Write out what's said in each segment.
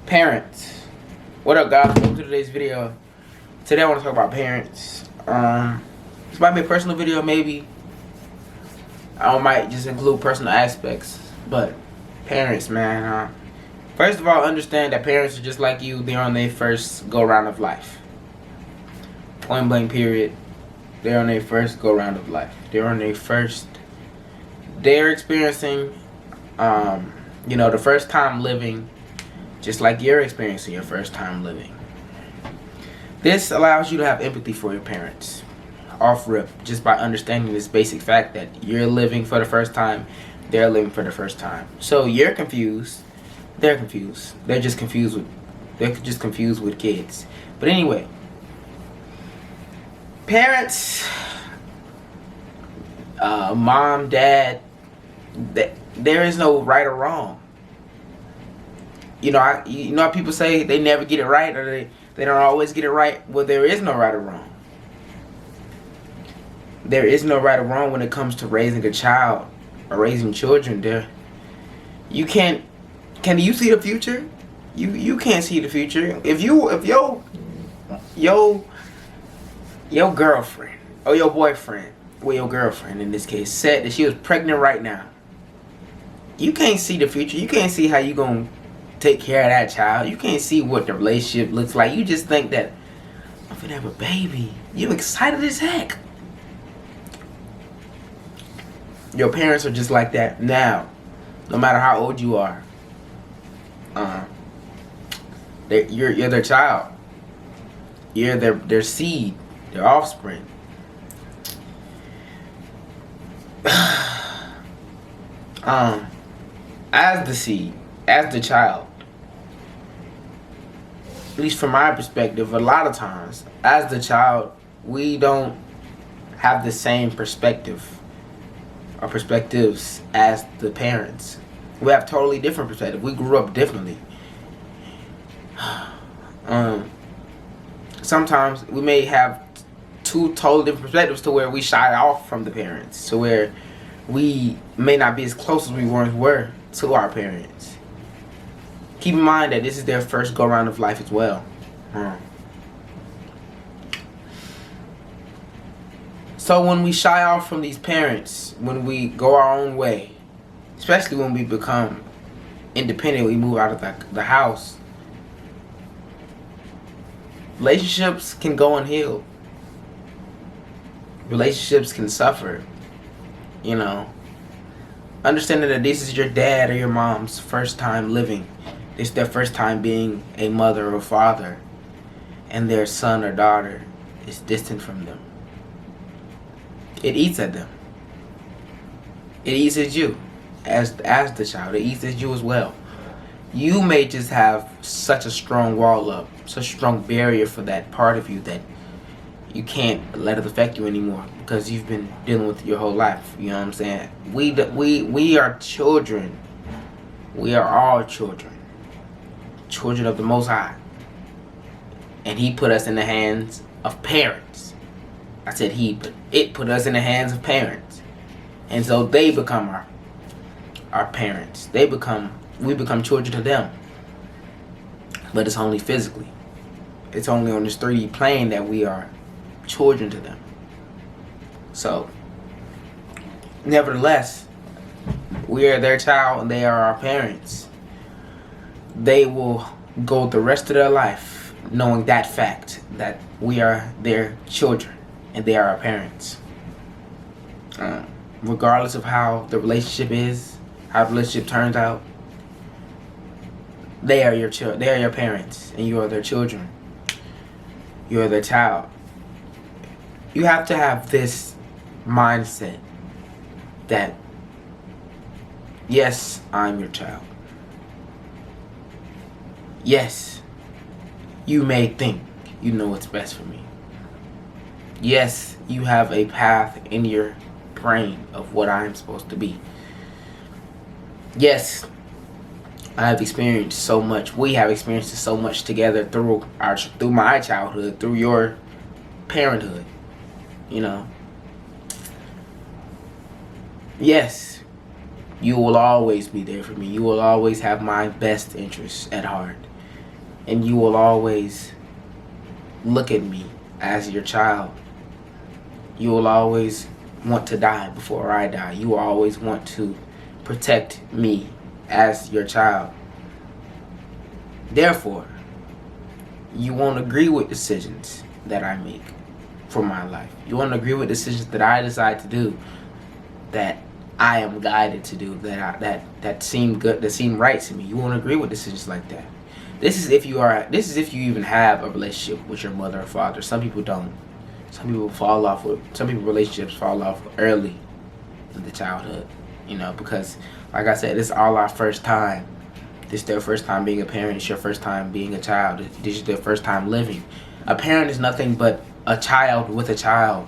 Parents. What up, guys? Welcome to today's video. Today I want to talk about parents. This might be a personal video, maybe. I might just include personal aspects, but parents, man. First of all, understand that parents are just like you. They're on their first go round of life. Point blank. Period. They're on their first go round of life. They're experiencing, the first time living, just like you're experiencing your first time living. This allows you to have empathy for your parents off rip, just by understanding this basic fact that you're living for the first time, they're living for the first time. So you're confused, they're confused. They're just confused with kids. But anyway, parents, mom, dad, there is no right or wrong. You know how people say they never get it right, or they don't always get it right. Well, there is no right or wrong. There is no right or wrong when it comes to raising a child or raising children. You can't. Can you see the future? You can't see the future. If your girlfriend or your boyfriend, well, your girlfriend in this case, said that she was pregnant right now, you can't see the future. You can't see how you gonna take care of that child. You can't see what the relationship looks like. You just think that I'm gonna have a baby. You excited as heck. Your parents are just like that now. No matter how old you are, you're their child. You're their seed, their offspring. As the seed, as the child, at least from my perspective, a lot of times, as the child, we don't have the same perspective or perspectives as the parents. We have totally different perspectives. We grew up differently. Sometimes we may have two totally different perspectives to where we shy off from the parents, to where we may not be as close as we once were to our parents. Keep in mind that this is their first go round of life as well. So when we shy off from these parents, when we go our own way, especially when we become independent, we move out of the house, relationships can go unhealed. Relationships can suffer. Understanding that this is your dad or your mom's first time living. It's their first time being a mother or father, and their son or daughter is distant from them. It eats at them. It eats at you as the child. It eats at you as well. You may just have such a strong wall up, such a strong barrier for that part of you that you can't let it affect you anymore because you've been dealing with it your whole life. You know what I'm saying? We are children. We are all children. Children of the Most High. And He put us in the hands of parents. I said He, but it put us in the hands of parents. And so they become our parents. We become children to them. But it's only physically. It's only on this 3D plane that we are children to them. So, nevertheless, we are their child and they are our parents. They will go the rest of their life knowing that fact, that we are their children and they are our parents. Regardless of how the relationship is, how the relationship turns out, they are your they are your parents and you are their children. You are their child. You have to have this mindset that, yes, I'm your child. Yes, you may think you know what's best for me. Yes, you have a path in your brain of what I'm supposed to be. Yes, I have experienced so much. We have experienced so much together through my childhood, through your parenthood. Yes, you will always be there for me. You will always have my best interests at heart. And you will always look at me as your child. You will always want to die before I die. You will always want to protect me as your child. Therefore, you won't agree with decisions that I make for my life. You won't agree with decisions that I decide to do, that I am guided to do, that seem good, that seem right to me. You won't agree with decisions like that. This is if you even have a relationship with your mother or father. Some people don't. Some people relationships fall off early in the childhood, because like I said, this is all our first time. This is their first time being a parent. It's your first time being a child. This is their first time living. A parent is nothing but a child with a child.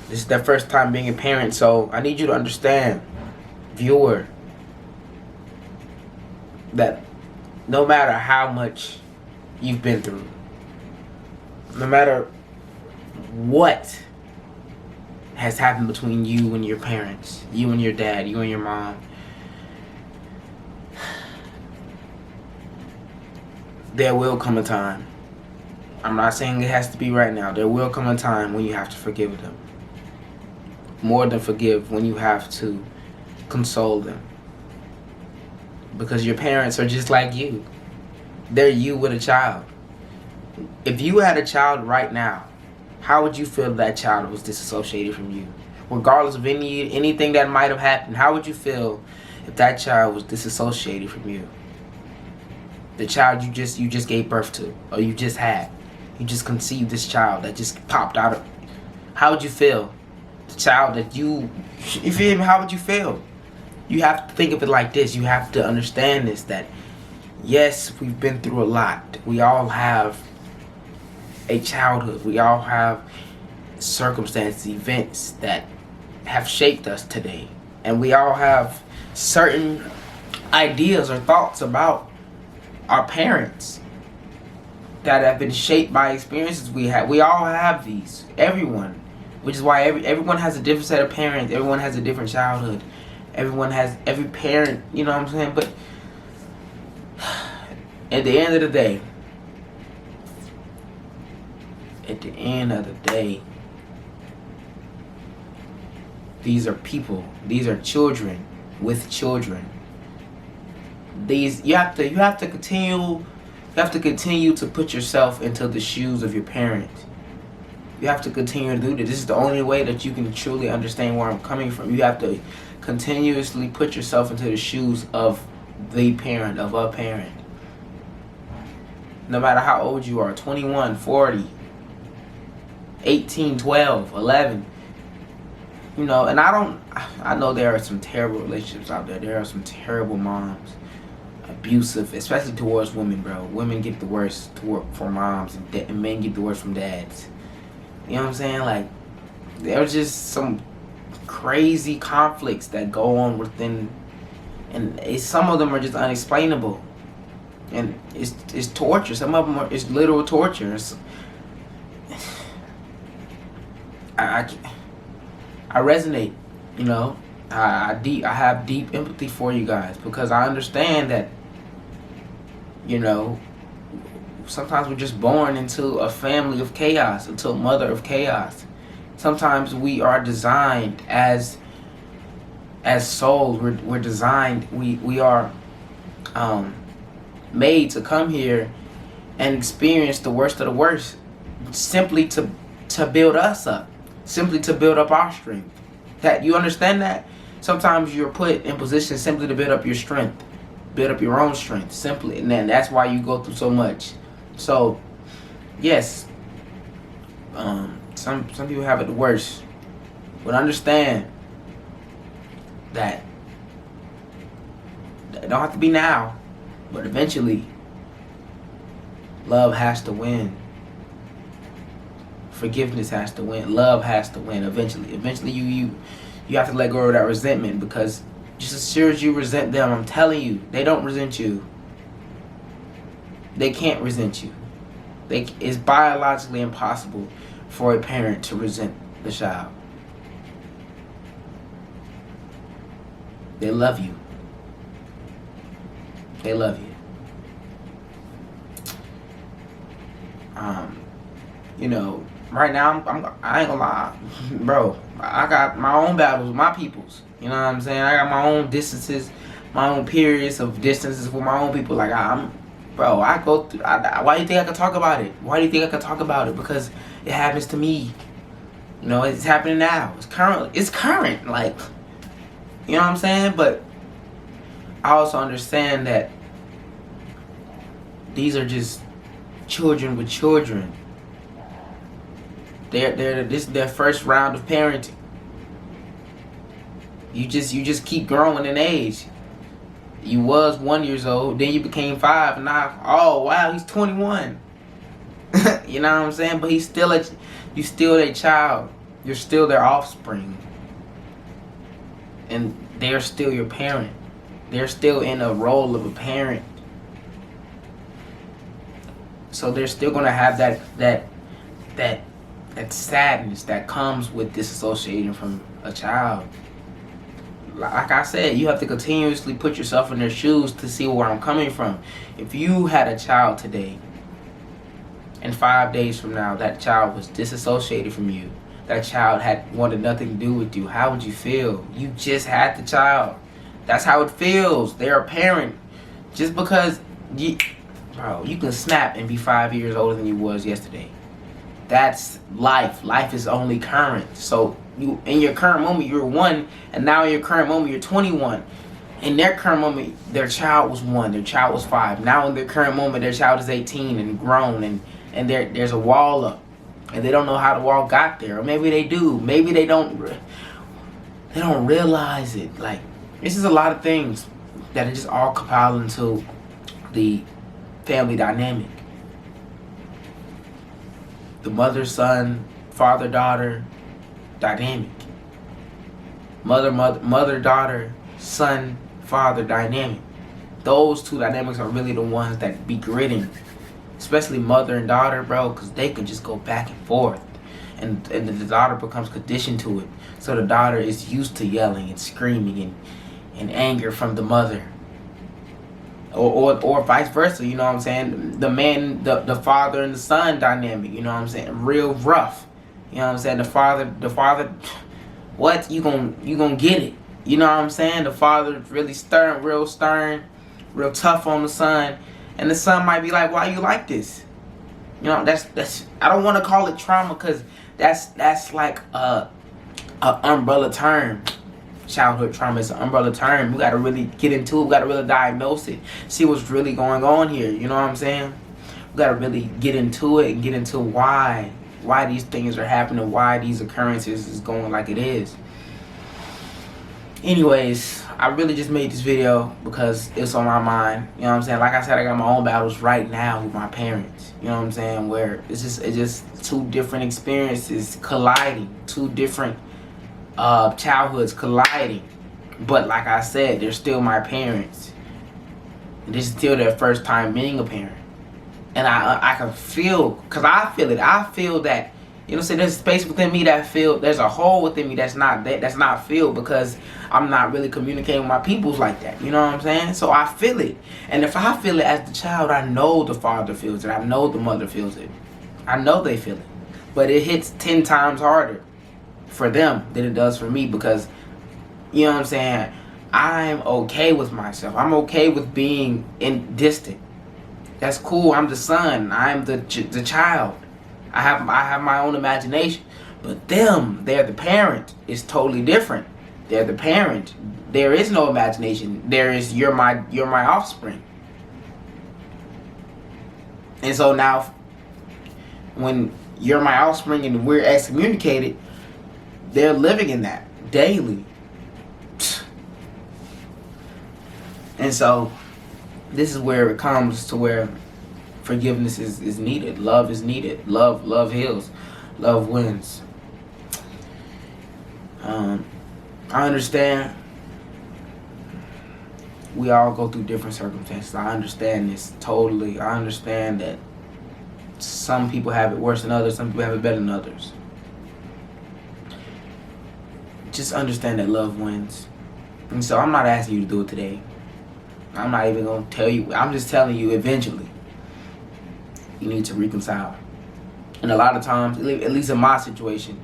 This is their first time being a parent, so I need you to understand, viewer, that no matter how much you've been through, no matter what has happened between you and your parents, you and your dad, you and your mom, there will come a time. I'm not saying it has to be right now. There will come a time when you have to forgive them. More than forgive, when you have to console them. Because your parents are just like you. They're you with a child. If you had a child right now, how would you feel if that child was disassociated from you? Regardless of anything that might have happened, how would you feel if that child was disassociated from you? The child you just gave birth to, or you just had. You just conceived this child that just popped out of. How would you feel? The child that how would you feel? You have to think of it like this. You have to understand this, that yes, we've been through a lot. We all have a childhood. We all have circumstances, events that have shaped us today. And we all have certain ideas or thoughts about our parents that have been shaped by experiences we had. We all have these. Everyone. Which is why everyone has a different set of parents. Everyone has a different childhood. Every parent, you know what I'm saying? But at the end of the day, these are people. These are children with children. You have to continue to put yourself into the shoes of your parent. You have to continue to do this. This is the only way that you can truly understand where I'm coming from. You have to continuously put yourself into the shoes of the parent, of a parent. No matter how old you are, 21, 40, 18, 12, 11. And I know there are some terrible relationships out there. There are some terrible moms. Abusive, especially towards women, bro. Women get the worst for moms, and men get the worst from dads. You know what I'm saying? Like, there's just some crazy conflicts that go on within, and some of them are just unexplainable, and it's torture. Some of them it's literal torture. I resonate, I have deep empathy for you guys, because I understand that, sometimes we're just born into a family of chaos, into a mother of chaos. Sometimes we are designed as souls. We're designed. We are made to come here and experience the worst of the worst, simply to build us up, simply to build up our strength. That you understand that sometimes you're put in position simply to build up your strength, build up your own strength, simply, and then that's why you go through so much. So, yes, some people have it the worst, but understand that it don't have to be now, but eventually, love has to win. Forgiveness has to win. Love has to win. Eventually, you have to let go of that resentment, because just as sure as you resent them, I'm telling you, they don't resent you. They can't resent you. It's biologically impossible for a parent to resent the child. They love you. They love you. You know, right now I ain't gonna lie, bro. I got my own battles with my peoples. You know what I'm saying? I got my own distances, my own periods of distances with my own people. Like bro, I go through. Why do you think I can talk about it? Why do you think I can talk about it? Because it happens to me. You know, it's happening now. It's current. It's current. Like, you know what I'm saying? But I also understand that these are just children with children. This is their first round of parenting. You just keep growing in age. You was 1 year old, then you became 5, and now, oh wow, he's 21. You know what I'm saying? But you still a child. You're still their offspring, and they're still your parent. They're still in a role of a parent. So they're still gonna have that sadness that comes with disassociating from a child. Like I said, you have to continuously put yourself in their shoes to see where I'm coming from. If you had a child today, and 5 days from now that child was disassociated from you, that child had wanted nothing to do with you, how would you feel? You just had the child. That's how it feels. They're a parent. Just because you can snap and be 5 years older than you was yesterday. That's life. Life is only current. So you, in your current moment, you're 1, and now in your current moment, you're 21. In their current moment, their child was 1, their child was 5. Now in their current moment, their child is 18 and grown, and there's a wall up, and they don't know how the wall got there. Or maybe they do. Maybe they don't realize it. Like, this is a lot of things that are just all compiled into the family dynamic. The mother, son, father, daughter dynamic. Mother, daughter, son, father dynamic. Those two dynamics are really the ones that be gritting. Especially mother and daughter, bro, because they can just go back and forth. And the daughter becomes conditioned to it. So the daughter is used to yelling and screaming and anger from the mother. Or vice versa, you know what I'm saying? The man, the father and the son dynamic, you know what I'm saying? Real rough. You know what I'm saying? The father, what? You gonna get it. You know what I'm saying? The father really stern, real tough on the son. And the son might be like, why you like this? You know, that's I don't want to call it trauma, because that's like a umbrella term. Childhood trauma is an umbrella term. We gotta really get into it. We gotta really diagnose it. See what's really going on here. You know what I'm saying? We gotta really get into it and get into why these things are happening, why these occurrences is going like it is. Anyways, I really just made this video because it's on my mind. You know what I'm saying? Like I said, I got my own battles right now with my parents. You know what I'm saying? Where it's just two different experiences colliding, two different childhoods colliding. But like I said, they're still my parents. This is still their first time being a parent. And I can feel, because I feel it. I feel that, you know what I'm saying, there's a space within me that feel, there's a hole within me that's not filled, because I'm not really communicating with my peoples like that. You know what I'm saying? So I feel it. And if I feel it as the child, I know the father feels it. I know the mother feels it. I know they feel it. But it hits 10 times harder for them than it does for me, because, you know what I'm saying, I'm okay with myself. I'm okay with being distant. That's cool. I'm the son. I'm the child. I have my own imagination. But they're the parent. It's totally different. They're the parent. There is no imagination. There is you're my offspring. And so now, when you're my offspring and we're excommunicated, they're living in that daily. And so this is where it comes to where forgiveness is needed. Love is needed. Love heals. Love wins. I understand we all go through different circumstances. I understand this totally. I understand that some people have it worse than others. Some people have it better than others. Just understand that love wins. And so I'm not asking you to do it today. I'm not even going to tell you. I'm just telling you eventually you need to reconcile. And a lot of times, at least in my situation,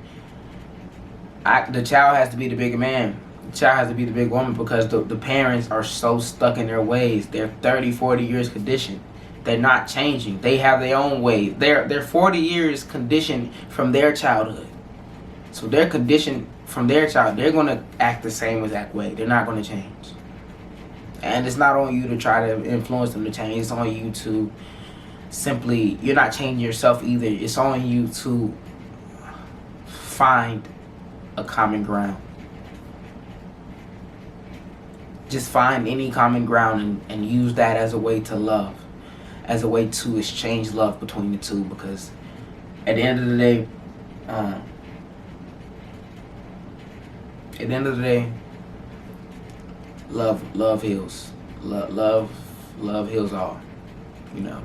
the child has to be the bigger man. The child has to be the big woman, because the parents are so stuck in their ways. They're 30, 40 years conditioned. They're not changing. They have their own ways. They're 40 years conditioned from their childhood. So they're conditioned from their child. They're going to act the same exact way. They're not going to change. And it's not on you to try to influence them to change. It's on you to simply, you're not changing yourself either. It's on you to find a common ground. Just find any common ground and use that as a way to love, as a way to exchange love between the two. Because at the end of the day, love heals. Love heals all.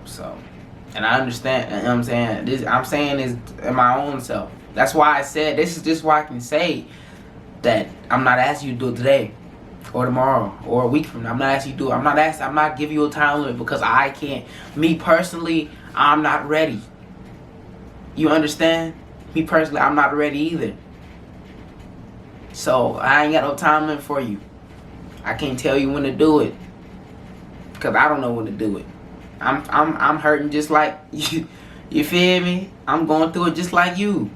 So, and I understand. You know what I'm saying? This I'm saying is in my own self. That's why I said this is just why I can say that I'm not asking you to do it today or tomorrow or a week from now. I'm not asking you to do it. I'm not giving you a time limit, because I can't. Me personally, I'm not ready. You understand? Me personally, I'm not ready either. So I ain't got no time limit for you. I can't tell you when to do it, because I don't know when to do it. I'm hurting just like you. You feel me? I'm going through it just like you.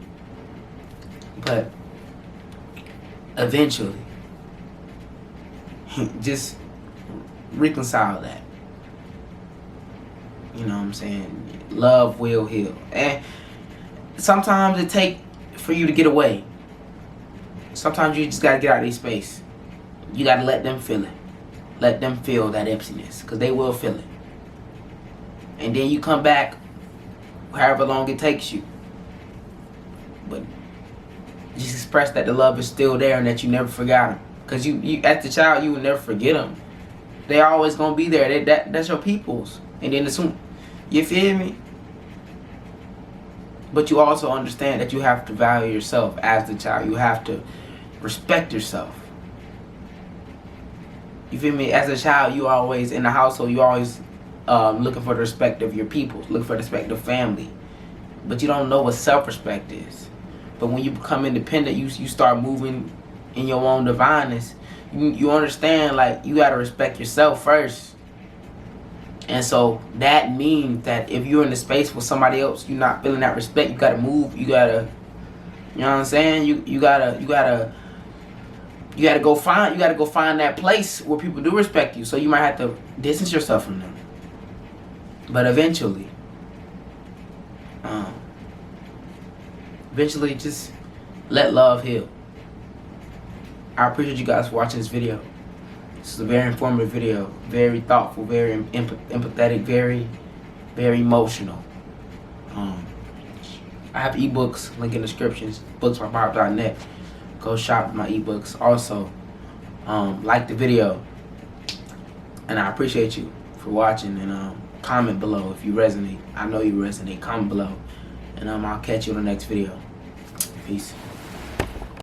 But eventually, just reconcile that. You know what I'm saying? Love will heal. And sometimes it takes for you to get away. Sometimes you just got to get out of their space. You got to let them feel it. Let them feel that emptiness, because they will feel it. And then you come back however long it takes you. But just express that the love is still there and that you never forgot them. Because you as the child, you will never forget them. They're always going to be there. That's your peoples. And then assume, you feel me? But you also understand that you have to value yourself as the child. You have to respect yourself. You feel me? As a child, you always, in the household, you always looking for the respect of your people, looking for the respect of family. But you don't know what self-respect is. But when you become independent, you start moving in your own divineness. You understand, like, you got to respect yourself first. And so that means that if you're in the space with somebody else, you're not feeling that respect, you got to move. You got to, you know what I'm saying? You gotta go find that place where people do respect you. So you might have to distance yourself from them. But eventually just let love heal. I appreciate you guys for watching this video. This is a very informative video, very thoughtful, very empathetic, very, very emotional. I have ebooks, link in the descriptions, books.bob.net. Go shop my ebooks. Also, like the video, and I appreciate you for watching. And comment below if you resonate. I know you resonate. Comment below, and I'll catch you in the next video. Peace.